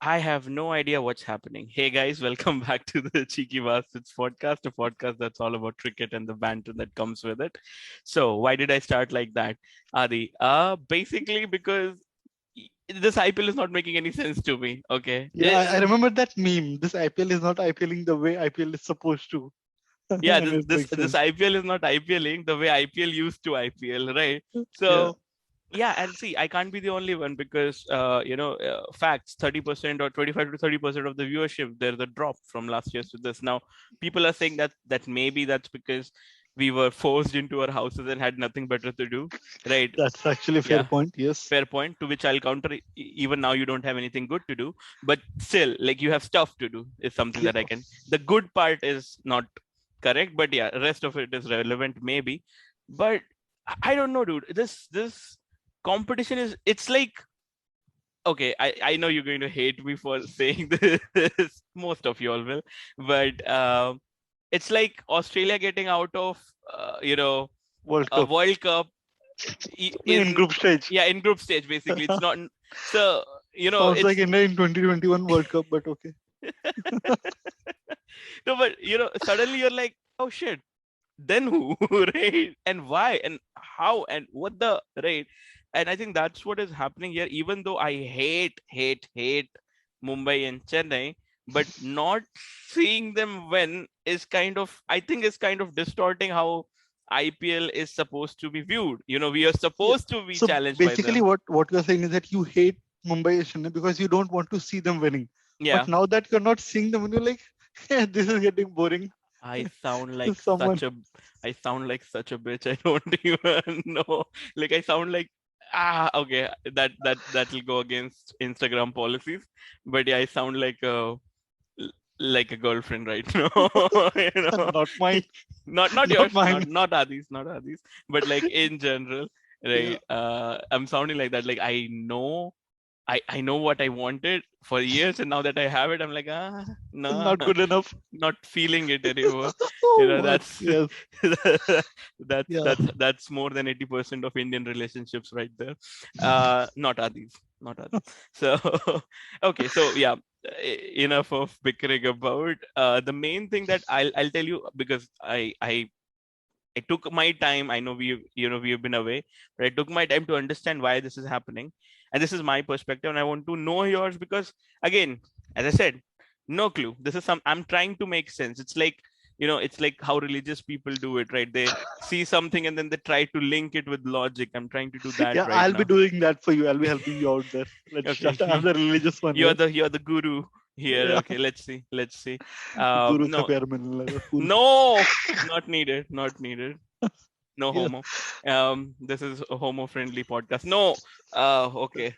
I have no idea what's happening. Hey guys, welcome back to the Cheeky Bastards podcast, a podcast that's all about cricket and the banter that comes with it. So, why did I start like that, Adi? Basically because this IPL is not making any sense to me. Okay. Yeah, I remember that meme. This IPL is not IPLing the way IPL is supposed to. Yeah, And this it this makes this sense. IPL is not IPLing the way IPL used to IPL, right? Yeah. So yeah, and see, I can't be the only one because facts, 30% or 25 to 30% of the viewership, there's a drop from last year to this. Now people are saying that maybe that's because we were forced into our houses and had nothing better to do, right? That's actually a fair Yeah, point. Yes. fair point, to which I'll counter. Even now you don't have anything good to do, but still, like, you have stuff to do is something Yeah. that I can. The good part is not correct, but yeah, rest of it is relevant maybe. But I don't know, dude. This competition is, it's like, okay, I know you're going to hate me for saying this. Most of you all will, but it's like Australia getting out of World a Cup. World Cup In in, group stage. yeah, in group stage. Basically, it's not, so Sounds like it's India in 2021 World Cup, but okay. no, but suddenly you're like, oh shit, then who? Right? And why and how and what the, right? And I think that's what is happening here, even though I hate Mumbai and Chennai, but not seeing them win is kind of, I think, is kind of distorting how IPL is supposed to be viewed. We are Yeah. supposed to be So challenged by basically, them. what you're saying is that you hate Mumbai and Chennai because you don't want to see them winning. But Yeah, now that you're not seeing them, and you're like, yeah, this is getting boring. I sound like Someone. I sound like such a bitch. I don't even know. Like, I sound like, okay, that'll go against Instagram policies. But yeah, I sound like a girlfriend right now. you know, Not mine. not Not yours, mine. not Adi's, but like in general, Yeah. right? I'm sounding like that. Like, I know what I wanted for years, and now that I have it, I'm like, no, Not good enough. not feeling it anymore. Oh, what? That's Yes. Yeah. that's more than 80% of Indian relationships right there. Not Adi's, not Adi's. So okay, so yeah, enough of bickering about. The main thing that I'll tell you, because I took my time. I know we have been away, but I took my time to understand why this is happening, and this is my perspective, and I want to know yours because, again, as I said, no clue. This is some, I'm trying to make sense. It's like how religious people do it, right? They see something and then they try to link it with logic. I'm trying to do that Yeah, right I'll be now. doing that for you. I'll be helping you out there. Let's Okay, start another religious one here. you're the guru here. Yeah. Okay, let's see. Guru tha No, pyar milne laga. Cool. no, not needed, not needed. No Yeah. homo. This is a homo friendly podcast. No. Okay,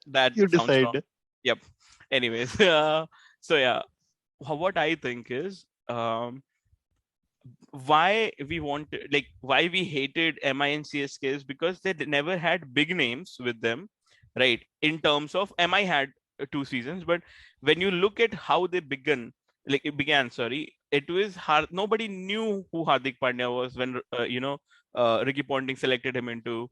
that You sounds wrong. decide. Yep. Anyways, so yeah, what I think is, why we wanted, like, why we hated MI and CSK is because they never had big names with them, right? In terms of, MI had 2 seasons, but when you look at how they began, sorry, it was hard. Nobody knew who Hardik Pandya was when Ricky Ponting selected him into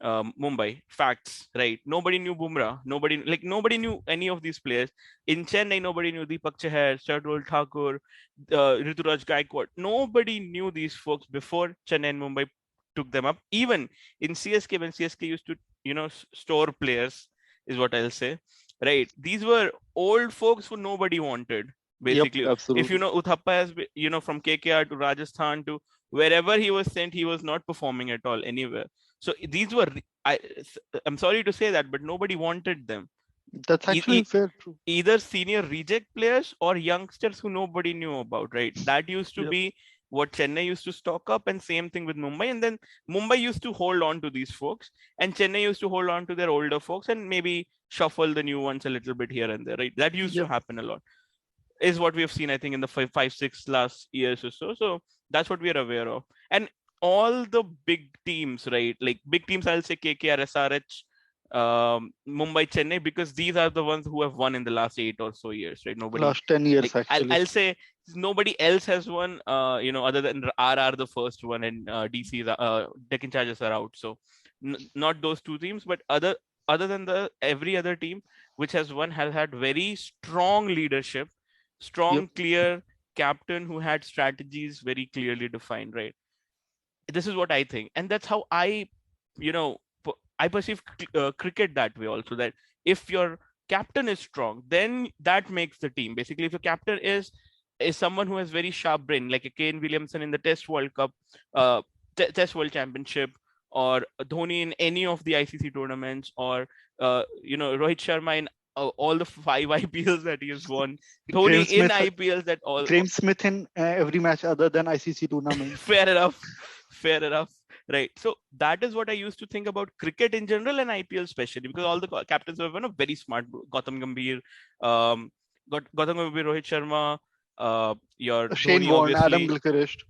Mumbai. Facts, right? Nobody knew Bumrah. Nobody knew any of these players. In Chennai, nobody knew Deepak Chahar, Shardul Thakur, Rituraj Gaikwad. Nobody knew these folks before Chennai and Mumbai took them up. Even in CSK, when CSK used to, store players, is what I'll say. Right? These were old folks who nobody wanted. Yep, Basically, if absolutely. Uthappa has, from KKR to Rajasthan to wherever he was sent, he was not performing at all anywhere. So these were, I, I'm sorry to say that, but nobody wanted them. That's actually fair. True. Either senior reject players or youngsters who nobody knew about, right? That used to Yep. be what Chennai used to stock up, and same thing with Mumbai. And then Mumbai used to hold on to these folks, and Chennai used to hold on to their older folks and maybe shuffle the new ones a little bit here and there, right? That used to Yep. happen a lot, is what we have seen, I think, in the five, 6 last years or so. So that's what we are aware of. And all the big teams, right? Like, big teams, I'll say KKR, SRH, Mumbai, Chennai, because these are the ones who have won in the last 8 or so years, right? Nobody, Last 10 years, like, I'll, actually. I'll say nobody else has won, other than RR, the first one, and DC, Deccan Chargers are out. So not those two teams, but other than the every other team, which has had very strong leadership, Yep. strong, clear captain who had strategies very clearly defined, right? This is what I think, and that's how I, I perceive cricket that way also. That if your captain is strong, then that makes the team. Basically, if your captain is someone who has very sharp brain, like a Kane Williamson in the Test World Cup, uh, Test World Championship, or Dhoni in any of the ICC tournaments, or Rohit Sharma in all the five IPLs that he has won, Graham Dhoni in Smith, IPLs that all. Graham Smith in every match other than ICC tournaments. Fair enough, fair enough, right? So that is what I used to think about cricket in general and IPL especially, because all the captains were very smart. Gautam Gambhir, Gautam Gambhir, Rohit Sharma, your Shane Dhoni, Warne, Adam obviously. Gilchrist.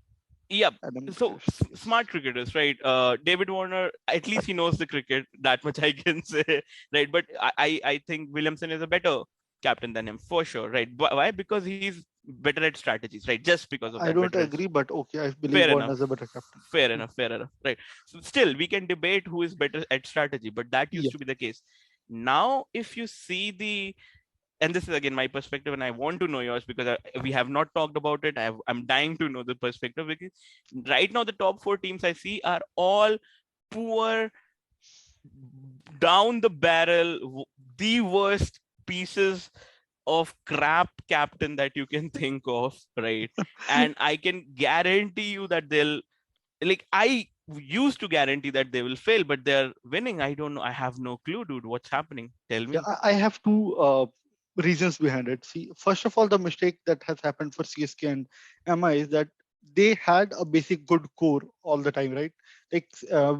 Yep. Adam So Gilchrist, yes. smart cricketers, right? David Warner, at least he knows the cricket. That much I can say, right? But I think Williamson is a better captain than him for sure, right? Why? Because he's better at strategies, right? Just because of I that, don't better at. agree, but okay, I believe Fair Warne enough. is a better captain. Fair enough. Fair enough. Right. So still, we can debate who is better at strategy, but that used Yeah. to be the case. Now, if you see and this is again my perspective, and I want to know yours because we have not talked about it. I'm dying to know the perspective because right now the top four teams I see are all poor, down the barrel, the worst pieces of crap captain that you can think of, right? And I can guarantee you that they'll, like, I used to guarantee that they will fail, but they're winning. I don't know. I have no clue, dude. What's happening? Tell Yeah, me. I have two reasons behind it. See, first of all, the mistake that has happened for CSK and MI is that they had a basic good core all the time, right? Like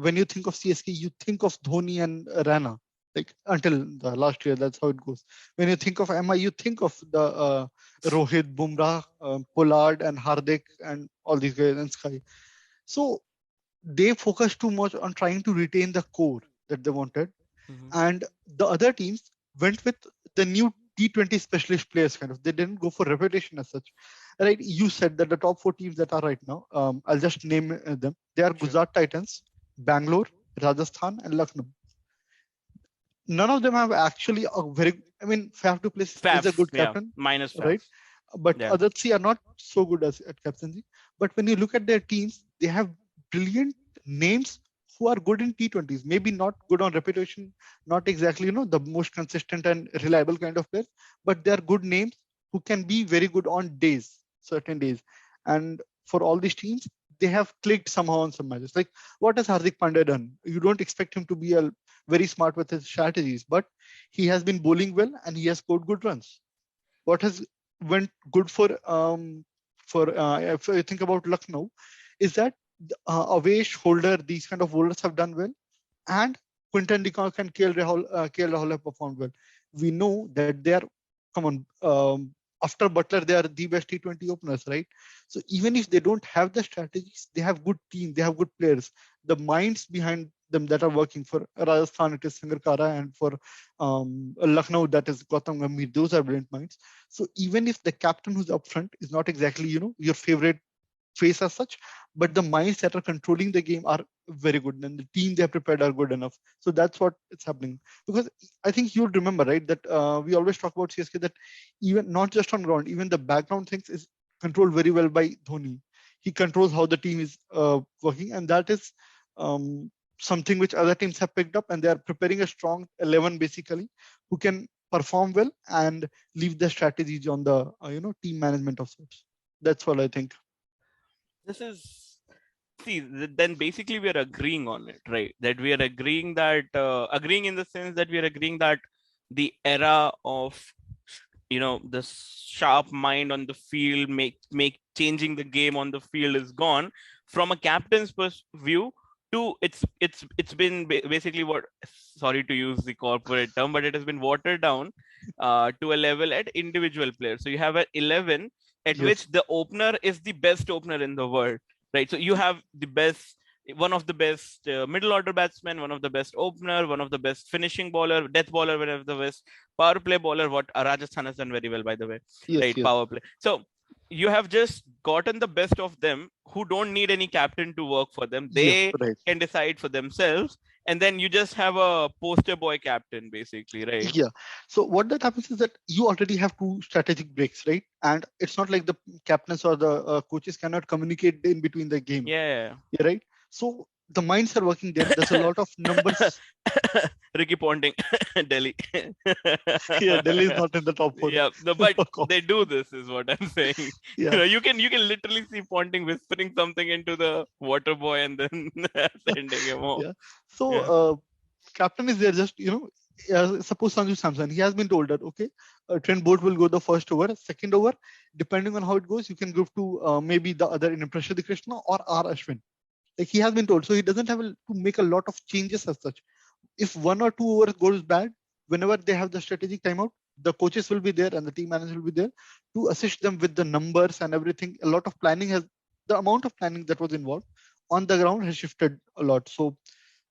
when you think of CSK, you think of Dhoni and Rana. Like until the last year, that's how it goes. When you think of MI, you think of the Rohit, Bumrah, Pollard, and Hardik, and all these guys and Sky. So they focused too much on trying to retain the core that they wanted, Mm-hmm. and the other teams went with the new T20 specialist players kind of. They didn't go for reputation as such, right? You said that the top four teams that are right now, I'll just name them. They are Sure. Gujarat Titans, Bangalore, Rajasthan, and Lucknow. None of them have actually a very, I mean, Faf du Plessis is a Faf, good yeah, captain, minus Faf. right? But Yeah. other three are not so good as at captaincy. But when you look at their teams, they have brilliant names who are good in T20s. Maybe not good on reputation, not exactly the most consistent and reliable kind of players, but they are good names who can be very good on days, certain days. And for all these teams, they have clicked somehow on some matches. Like what has Hardik Pandya done? You don't expect him to be a very smart with his strategies, but he has been bowling well and he has scored good runs. What has went good for if you think about Lucknow is that Avesh, Holder, these kind of bowlers have done well, and Quinton de Kock and KL Rahul have performed well. We know that they are, come on, after Butler, they are the best T20 openers, right? So even if they don't have the strategies, they have good team, they have good players. The minds behind them that are working. For Rajasthan, it is Sangakkara, and for Lucknow, that is Gautam Gambhir. Those are brilliant minds. So even if the captain who's up front is not exactly your favorite face as such, but the minds that are controlling the game are very good, and the team they have prepared are good enough. So that's what it's happening. Because I think you'll remember, right, that we always talk about CSK that even not just on ground, even the background things is controlled very well by Dhoni. He controls how the team is working, and that is something which other teams have picked up, and they are preparing a strong 11 basically who can perform well and leave the strategies on the team management of sorts. That's what I think. This is, see, then basically we are agreeing on it, right? That we are agreeing that, agreeing in the sense that we are agreeing that the era of, the sharp mind on the field, make changing the game on the field is gone. From a captain's view, to it's been basically what, sorry to use the corporate term, but it has been watered down to a level at individual players. So you have an 11 at Yes. which the opener is the best opener in the world, right? So you have the best, one of the best middle order batsmen, one of the best opener, one of the best finishing bowler, death bowler, one of the best power play bowler. What Rajasthan has done very well, by the way, Yes. right? Yes. Power play. So you have just gotten the best of them who don't need any captain to work for them. Yep. They Right. can decide for themselves, And then you just have a poster boy captain, basically, right? Yeah. So what that happens is that you already have two strategic breaks, right? And it's not like the captains or the coaches cannot communicate in between the game, Yeah. yeah, right? So the minds are working there. There's a lot of numbers. Ricky Ponting, Delhi. Yeah, Delhi is not in the top four. Yeah, no, but they do this, is what I'm saying. Yeah. You can literally see Ponting whispering something into the water boy and then sending him home. Yeah. So Yeah. captain is there just, suppose Sanju Samson, he has been told that, okay, Trent Bolt will go the first over, second over, depending on how it goes, you can give to maybe the other in Prashad Krishna or R. Ashwin. Like he has been told. So he doesn't have to make a lot of changes as such. If 1 or 2 overs goes bad, whenever they have the strategic timeout, the coaches will be there and the team manager will be there to assist them with the numbers and everything. A lot of planning the amount of planning that was involved on the ground has shifted a lot. So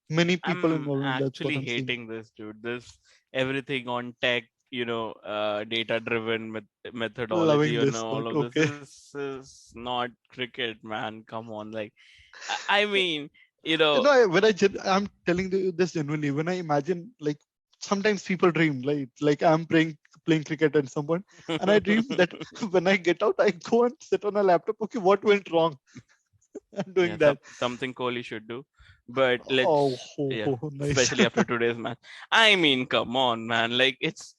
many people I'm involved, and that's what actually I'm seeing. hating this, dude. This everything on tech, data driven methodology, Loving this, but all of this okay. is not cricket, man. Come on. Like, I mean, I'm telling you this genuinely. When I imagine, like, sometimes people dream, like I'm playing cricket at some point, and I dream that when I get out, I go and sit on a laptop. Okay, what went wrong? I'm doing yeah, that. something Kohli should do. But Oh, yeah, nice. especially after today's match. I mean, come on, man. Like, it's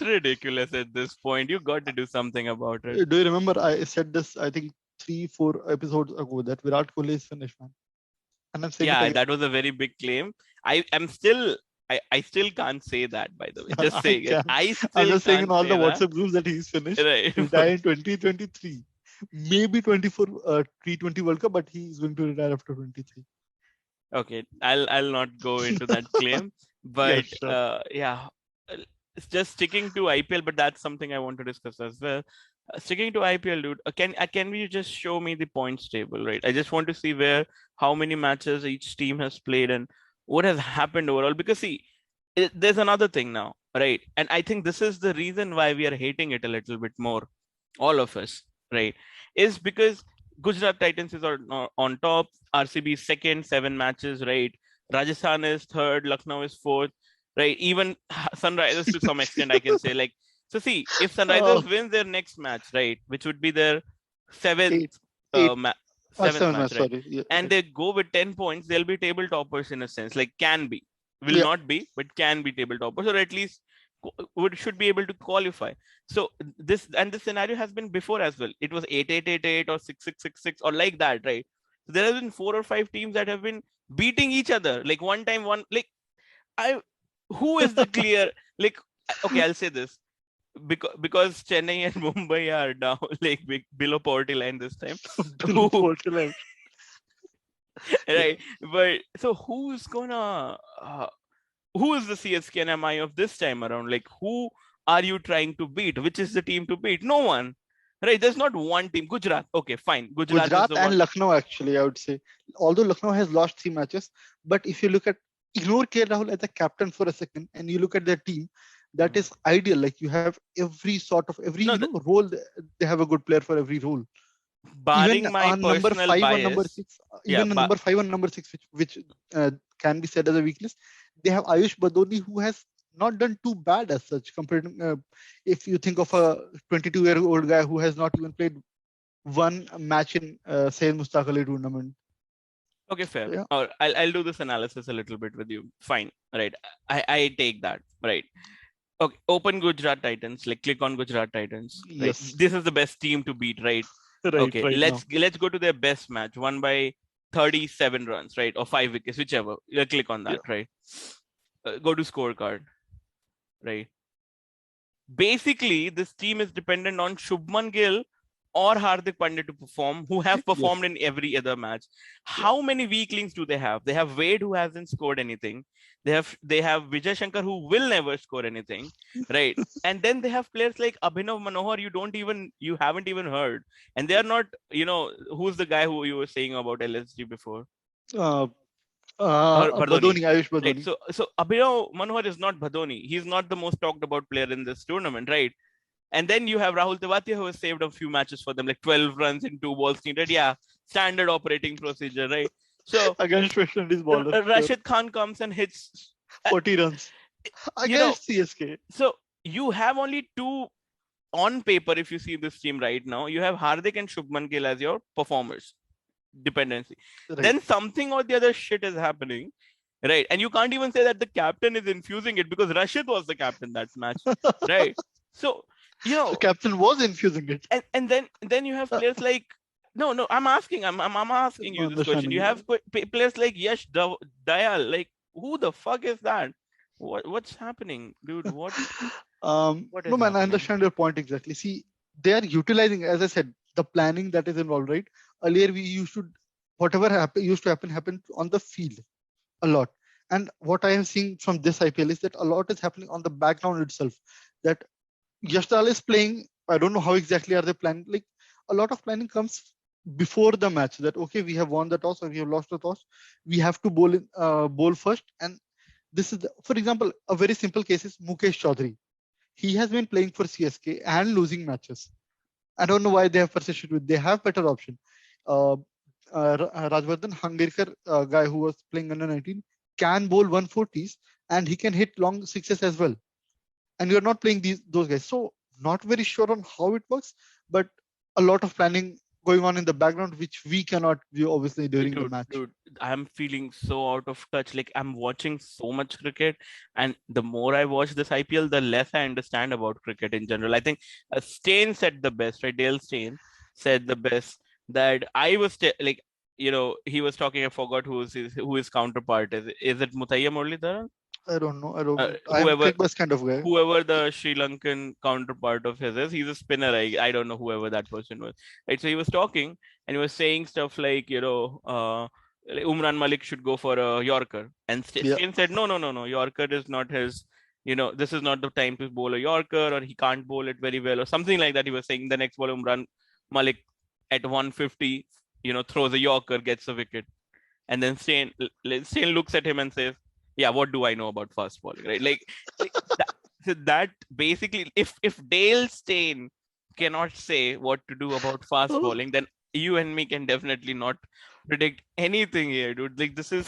ridiculous at this point. You got to do something about it. Do you remember I said this? I think 3-4 episodes ago that Virat Kohli is finished, man. And I'm saying it Yeah, again. that was a very big claim. I still can't say that, by the way. Just I saying it. can. I I'm still just saying in can't all the say that. WhatsApp groups that he's finished. Right. Retire in 2023. Maybe 24 T20 World Cup, but he's going to retire after 23. Okay, I'll not go into that claim. Yeah, But sure. yeah, it's just sticking to IPL, but that's something I want to discuss as well. Sticking to IPL, dude, can we just show me the points table, right? I just want to see how many matches each team has played and what has happened overall. Because see, there's another thing now, right? And I think this is the reason why we are hating it a little bit more, all of us, right? Is because Gujarat Titans is on top, RCB is second, 7 matches, right? Rajasthan is third, Lucknow is fourth, right? Even Sunrisers to some extent, I can say, like, so see, if Uh, Sunrisers wins their next match, right, which would be their seventh, eight, uh, eight, ma- seventh 7 match, match. right, Sorry. Yeah, and right. they go with 10 points, they'll be table toppers in a sense, like can be, will Yeah. not be, but can be table toppers, or at least should be able to qualify. So this scenario has been before as well. It was 8-8-8-8 or 6-6-6-6 or like that, right? So there have been 4 or 5 teams that have been beating each other. Like one time, like I who is the clear like okay, I'll say this. Because Chennai and Mumbai are down like below poverty line this time. Below Who 40 left. Yeah. right? But so who is the CSK and MI of this time around? Like, who are you trying to beat? Which is the team to beat? No one. Right? There's not one team. Gujarat. Okay, fine. Gujarat is Gujarat the and one. Lucknow, actually, I would say. Although Lucknow has lost 3 matches, but if you ignore K. Rahul as a captain for a second, and you look at their team, that is ideal. Like you have every No, role. They have a good player for every role. Even barring my on number personal 5 or number bias. 6, Yeah, even on number 5 or number 6, which can be said as a weakness, they have Ayush Badoni, who has not done too bad as such compared to, if you think of a 22-year-old guy who has not even played one match in Sayyid Mustaq Ali tournament. okay, fair. So, yeah. Or I'll do this analysis a little bit with you. Fine. Right. I take that. Right. Okay. Open Gujarat Titans. Like click on Gujarat Titans. Right. Yes. This is the best team to beat, right? Okay. Right now. Let's go to their best match. Won by 37 runs, right? Or 5 wickets, whichever. You click on that, Yeah. right? Go to scorecard, right? Basically, this team is dependent on Shubman Gill or Hardik Pandya to perform, who have performed Yes. in every other match. Yeah. How many weaklings do they have? They have Wade, who hasn't scored anything. They have Vijay Shankar, who will never score anything, right? And then they have players like Abhinav Manohar, you haven't even heard, and they are not, who's the guy who you were saying about LSG before? Uh, Badoni. Badoni, Ayush Right. Badoni. So Abhinav Manohar is not Badoni. He's not the most talked about player in this tournament, right? And then you have Rahul Tewatia, who has saved a few matches for them, like 12 runs in 2 balls needed. Yeah, standard operating procedure, right? So against West Indies bowler. Rashid Khan comes and hits 40 runs you know. against CSK. So you have only two on paper. If you see this team right now, you have Hardik and Shubman Gill as your performers dependency. Right. Then something or the other shit is happening, right? And you can't even say that the captain is infusing it, because Rashid was the captain that match, right? So The captain was infusing it. and then you have players like, no, I'm asking you this question. You have players like Yash Dayal. Like, who the fuck is that? What's happening, dude? What is No, man, happening? I understand your point exactly. See, they are utilizing, as I said, the planning that is involved, right? Earlier, we used to, whatever used to happen on the field a lot. And what I am seeing from this IPL is that a lot is happening on the background itself. That Yashdal is playing, I don't know how exactly are they planning. Like, a lot of planning comes before the match, that, okay, we have won the toss or we have lost the toss. We have to bowl first. And this is, for example, a very simple case is Mukesh Chaudhary. He has been playing for CSK and losing matches. I don't know why they have persisted with. They have better option. Uh, Rajvardhan Hangerkar, guy who was playing under 19, can bowl 140s and he can hit long sixes as well. And you're not playing those guys. So not very sure on how it works, but a lot of planning going on in the background, which we cannot view obviously during the match. Dude, I'm feeling so out of touch. Like, I'm watching so much cricket, and the more I watch this IPL, the less I understand about cricket in general. I think Stein said the best, right? Dale Stein said the best, that I was like, he was talking. I forgot who his counterpart is. Is it Mutaiya Muralidharan? I don't know. I'm Whoever Crickbus kind of guy. whoever the Sri Lankan counterpart of his is, he's a spinner. I don't know whoever that person was. Right. So he was talking and he was saying stuff like, like Umran Malik should go for a Yorker. And Stein said, no. Yorker is not his, this is not the time to bowl a Yorker, or he can't bowl it very well, or something like that. He was saying the next ball, Umran Malik at 150, throws a Yorker, gets a wicket. And then Stein looks at him and says, yeah, what do I know about fast bowling, right? Like that basically, if Dale Steyn cannot say what to do about fast bowling, then you and me can definitely not predict anything here, dude. Like, this is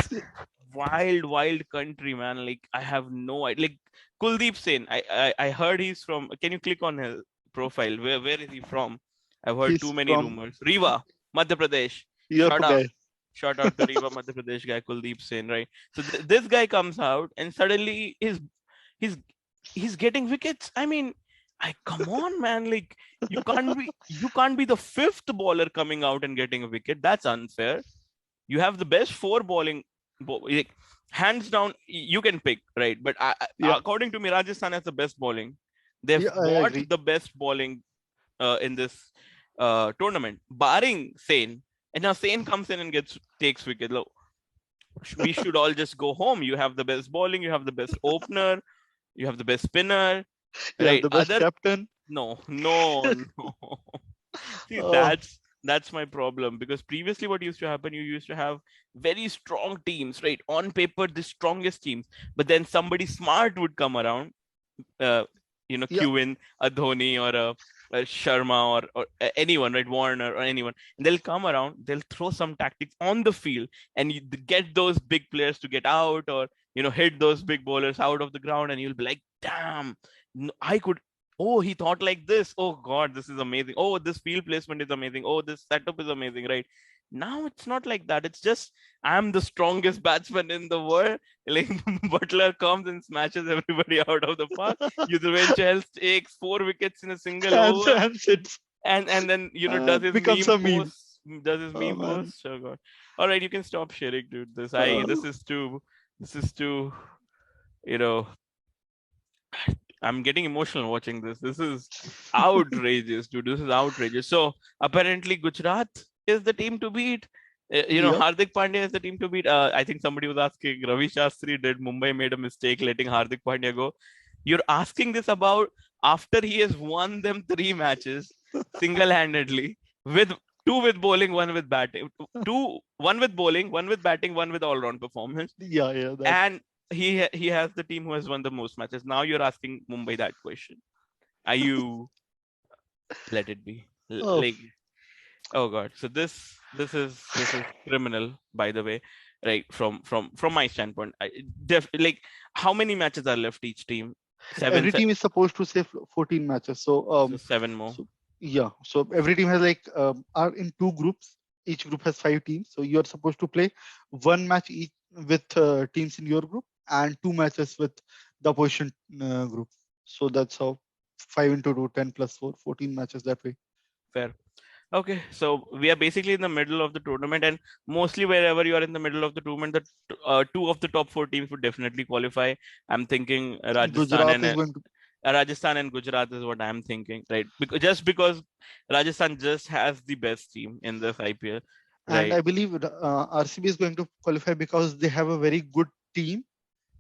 wild country, man. Like, I have no idea. Like, Kuldeep Sen, I heard he's from. Can you click on his profile? Where is he from? I've heard too many rumors. Rewa, Madhya Pradesh. Shout out to Rewa, Madhya Pradesh guy, Kuldeep Sen, right? So this guy comes out and suddenly he's getting wickets. I mean, come on, man! Like, you can't be the fifth bowler coming out and getting a wicket. That's unfair. You have the best four bowling, like, hands down. You can pick, right? But according to me, Rajasthan has the best bowling. They've bought the best bowling in this tournament, barring Sen. And now Sen comes in and takes wicket. Look, we should all just go home. You have the best bowling, you have the best opener, you have the best spinner, right? The best captain. No. See, that's my problem, because previously what used to happen, you used to have very strong teams, right? On paper, the strongest teams, but then somebody smart would come around, cue in a Dhoni or a Sharma or anyone, right? Warner or anyone. And they'll come around, they'll throw some tactics on the field and you get those big players to get out, or, hit those big bowlers out of the ground, and you'll be like, damn, I could. Oh, he thought like this. Oh, God, this is amazing. Oh, this field placement is amazing. Oh, this setup is amazing, right? Now it's not like that. It's just, I'm the strongest batsman in the world. Like, Butler comes and smashes everybody out of the park. Yuzvendra Chahal takes 4 wickets in a single over. And then, does his meme post. Does his meme post? Oh, God. All right, you can stop sharing, dude. This is too, I'm getting emotional watching this. This is outrageous, dude. This is outrageous. So apparently Gujarat is the team to beat. Hardik Pandya is the team to beat. I think somebody was asking, Ravi Shastri, did Mumbai made a mistake letting Hardik Pandya go? You're asking this about after he has won them 3 matches single-handedly, with 2 with bowling, 1 with batting, 1 with bowling, 1 with batting, 1 with all-round performance. And he has the team who has won the most matches. Now you're asking Mumbai that question. Are you? Let it be. Like, oh God. So this This is criminal, by the way. Right, from my standpoint, like, how many matches are left each team? Seven, Every team is supposed to say 14 matches. so seven more. So yeah, so every team has like are in two groups. Each group has 5 teams. So you are supposed to play one match each with teams in your group and 2 matches with the opposition group. So that's how 5 into 2, 10 plus 4, 14 matches that way. Fair. Okay, so we are basically in the middle of the tournament, and mostly wherever you are in the middle of the tournament, the two of the top four teams would definitely qualify. I'm thinking Gujarat is going to, Rajasthan and Gujarat is what I'm thinking, right? Because Rajasthan just has the best team in this IPL, and right? I believe RCB is going to qualify because they have a very good team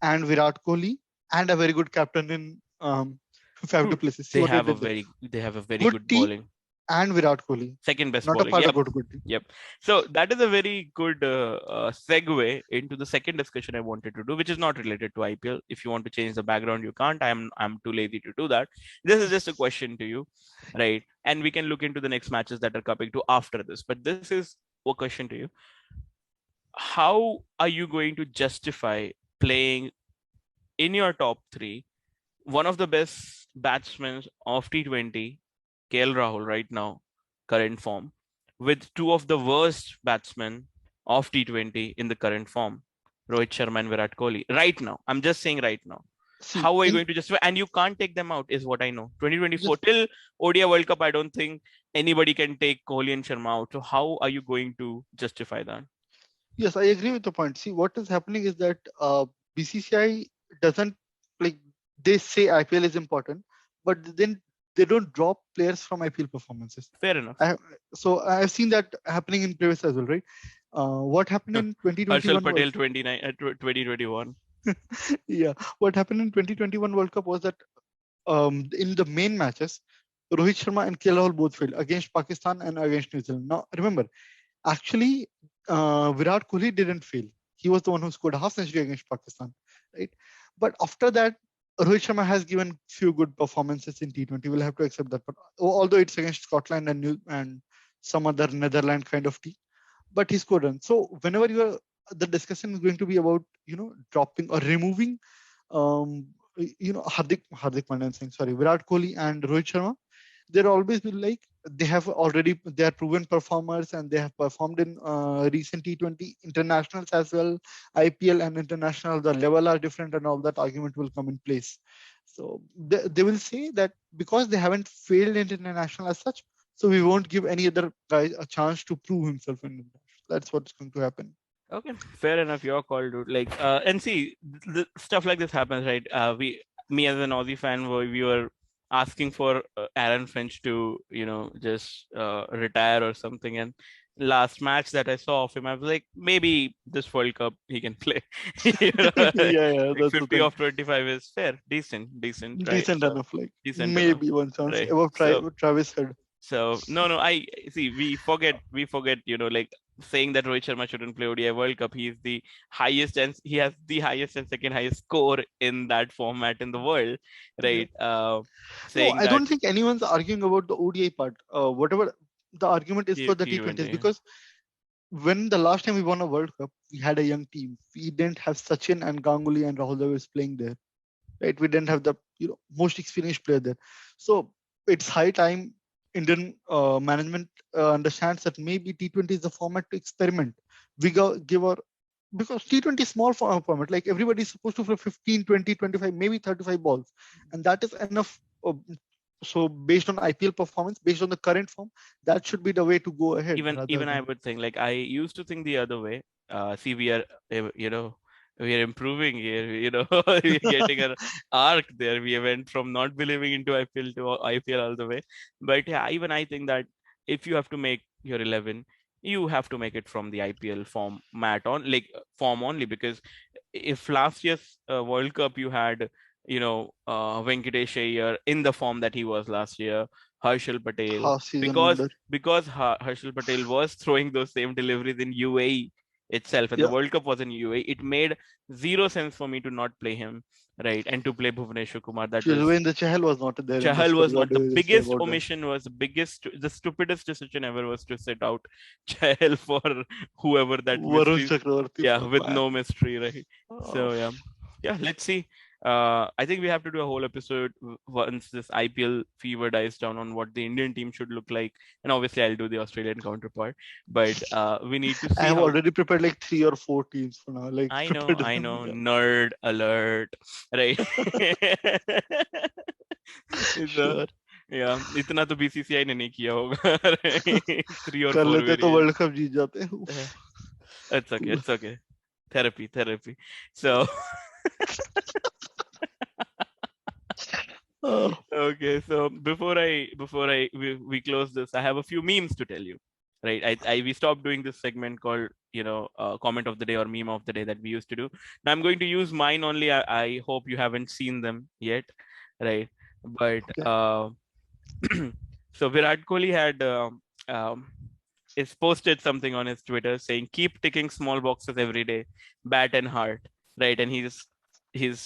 and Virat Kohli and a very good captain in Faf du Dude, Plessis. See what they did there. they have a very Good good team bowling. and Virat Kohli. Second best Not a bowling. part of Yep. good team. Yep. So that is a very good segue into the second discussion I wanted to do, which is not related to IPL. If you want to change the background, you can't. I'm too lazy to do that. This is just a question to you, right? And we can look into the next matches that are coming to after this. But this is a question to you. How are you going to justify playing in your top three one of the best batsmen of T20, KL Rahul, right now, current form, with two of the worst batsmen of T20 in the current form, Rohit Sharma and Virat Kohli, right now? I'm just saying right now. See, How are you in going to justify? And you can't take them out, is what I know. 2024 just till ODI World Cup, I don't think anybody can take Kohli and Sharma out. So how are you going to justify that? yes, I agree with the point. See, what is happening is that BCCI doesn't like they say IPL is important, but then they don't drop players from IPL performances. Fair enough. So I've seen that happening in previous as well, right? What happened in Harshal 2021 Patel World 2021. Yeah, what happened in 2021 World Cup was that in the main matches, Rohit Sharma and KL Rahul both failed against Pakistan and against New Zealand. Now, remember, actually, Virat Kohli didn't fail. He was the one who scored a half century against Pakistan, right? But after that, Rohit Sharma has given few good performances in T20. We'll have to accept that. But although it's against Scotland and some other Netherlands kind of team, but he scored runs. So whenever you are, the discussion is going to be about dropping or removing Hardik Pandya, saying sorry, Virat Kohli and Rohit Sharma. There always be like they are proven performers and they have performed in recent T20 internationals as well. IPL and international, the level are different and all that argument will come in place. So they will say that because they haven't failed in international as such, so we won't give any other guy a chance to prove himself in international. That's what's going to happen. Okay, fair enough. Your call, dude. Like, and see, stuff like this happens, right? Me as an Aussie fan, we were asking for Aaron Finch to, just retire or something. And last match that I saw of him, I was like, maybe this World Cup he can play. Yeah, Like that's the 50 thing. of 25 is fair, decent, right? Decent So enough, like decent enough, maybe one chance right? above So Travis Head. no, I see. We forget. Like saying that Rohit Sharma shouldn't play ODI World Cup. He has the highest and second highest score in that format in the world, Yeah. right? No, Saying I that don't think anyone's arguing about the ODI part. Whatever the argument is for the T20s, T20. because when the last time we won a World Cup, we had a young team. We didn't have Sachin and Ganguly and Rahul Dravid playing there, right? We didn't have the most experienced player there. So it's high time Indian management understands that maybe T20 is the format to experiment. We give our because T20 is small format, like everybody is supposed to play 15, 20, 25, maybe 35 balls, and that is enough. So based on IPL performance, based on the current form, that should be the way to go ahead rather Even I than. would think, like, I used to think the other way. See, we are improving here. We're getting an arc there. We went from not believing into IPL to IPL all the way. But yeah, even I think that if you have to make your 11, you have to make it from the IPL form only, because if last year's World Cup you had, Venkatesh Iyer in the form that he was last year, Harshal Patel, Half season because wonder. Harshal Patel was throwing those same deliveries in UAE itself, and the Yeah. World Cup was in UAE. It made zero sense for me to not play him right? And to play Bhuvneshwar Kumar, that was Yuzvendra Chahal was not there in the Chahal squad. was What not. do The you say biggest about that? omission was the stupidest decision ever was to sit out Chahal for whoever that Varun mystery. Chakravarti, Yeah, fuck with man. no mystery, right? Oh, So yeah. Let's see. I think we have to do a whole episode once this IPL fever dies down on what the Indian team should look like, and obviously I'll do the Australian counterpart. But we need to I see have how. already prepared like 3 or 4 teams for now. Like prepared I them. know, Yeah. nerd alert, right? So, Sure. yeah, इतना तो BCCI ने नहीं किया होगा 3 or 4 कर लेते तो variants. World cup जीत जाते. Oof. It's okay. Therapy. So, Oh, okay. So before we close this, I have a few memes to tell you. Right. We stopped doing this segment called comment of the day or meme of the day that we used to do. Now I'm going to use mine only. I hope you haven't seen them yet. Right. But okay. so Virat Kohli had um, is posted something on his Twitter saying, "Keep ticking small boxes every day, bat and heart." Right, and he's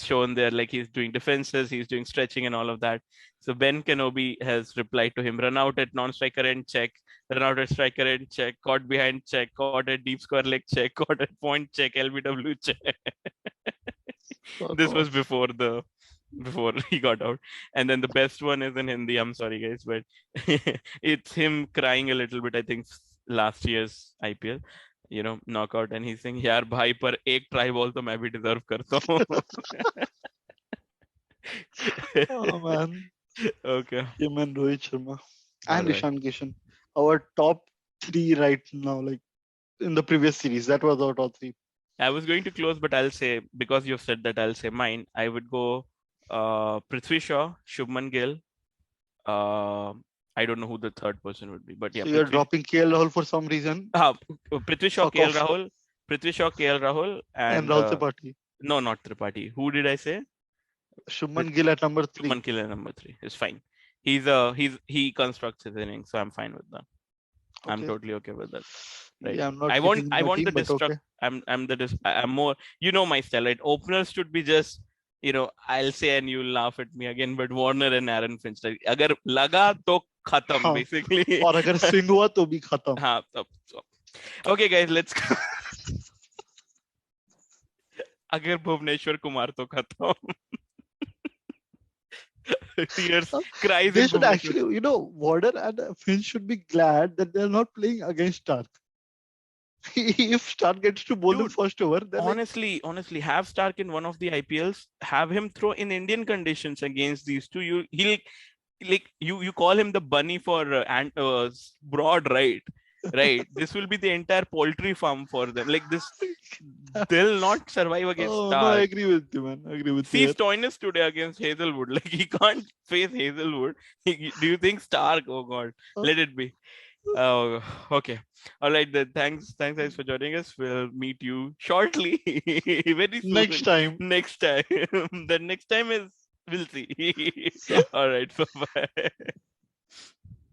shown there like he's doing defenses, he's doing stretching and all of that. So Ben Kenobi has replied to him: "Run out at non-striker end, check. Run out at striker end, check. Caught behind, check. Caught at deep square leg, check. Caught at point, check. LBW, check." Fuck This was off. before he got out. And then the best one is in Hindi. I'm sorry, guys, but it's him crying a little bit. I think last year's IPL, knockout, and he's saying, "यार भाई पर एक try ball तो मैं भी deserve करता हूँ." Oh man. Okay. Him and Rohit Sharma All and right. Ishan Kishan. Our top 3 right now, like in the previous series. That was our top 3. I was going to close, but I'll say, because you've said that, I'll say mine. I would go Prithvi Shaw, Shubman Gill. Uh, I don't know who the third person would be, but yeah, So you're Prithvi. dropping KL Rahul for some reason. Prithvi Shaw, Fuck KL off. Rahul, Prithvi Shaw, KL Rahul, And and Rahul Tripathi. no, not Tripathi. Who did I say? Shubman Gill at number 3. Shubman Gill at number 3 is fine. He constructs his innings, so I'm fine with that. I'm Okay. totally okay with that. Right. Yeah, I'm not I want getting my the team, but destruct. okay. I'm more. You know my style, right? Openers should be just. I'll say and you'll laugh at me again, but Warner and Aaron Finch. Like, अगर लगा तो खत्म हाँ. basically. और अगर swing हुआ तो भी खत्म. हाँ, okay, guys, let's go. अगर भुवनेश्वर कुमार तो खत्म. Tears, cries. They should actually, Warner and Finch should be glad that they're not playing against Stark. If Stark gets to bowl in first over, then honestly, have Stark in one of the IPLs. Have him throw in Indian conditions against these two. You call him the bunny for Broad, right? Right. This will be the entire poultry farm for them. Like this, they'll not survive against Stark. No, I agree with you, man. I agree with you. See Stoinis today against Hazelwood. Like he can't face Hazelwood. Do you think Stark? Oh God, let it be. Oh, okay. All right. Then thanks guys for joining us. We'll meet you shortly, very soon. Next time. The next time is we'll see. All right. Bye bye.